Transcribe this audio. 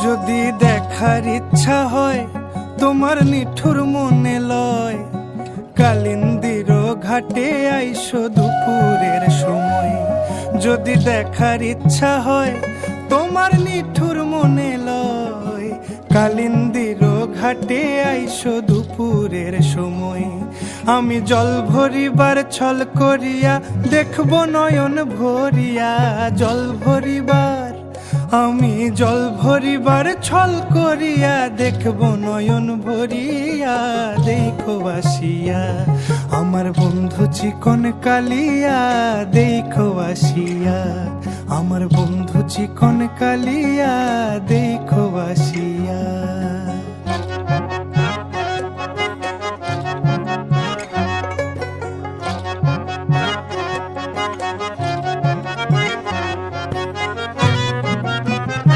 যদি দেখার ইচ্ছা হয় তোমার নিঠুর মনে লয়, কালিন্দির ঘাটে আইসো দুপুরের সময়। যদি দেখার ইচ্ছা হয় তোমার নিঠুর মনে লয়, কালিন্দির ঘাটে আইসো দুপুরের সময়। আমি জল ভরিবার ছল করিয়া দেখব নয়ন ভরিয়া, জল ভরিবার আমি জল ভরিবার ছল করিয়া দেখব নয়ন ভরিয়া। দেখো আসিয়া আমার বন্ধু চিকন কালিয়া, দেখো আসিয়া আমার বন্ধু চিকন কালিয়া, দেখো আসিয়া।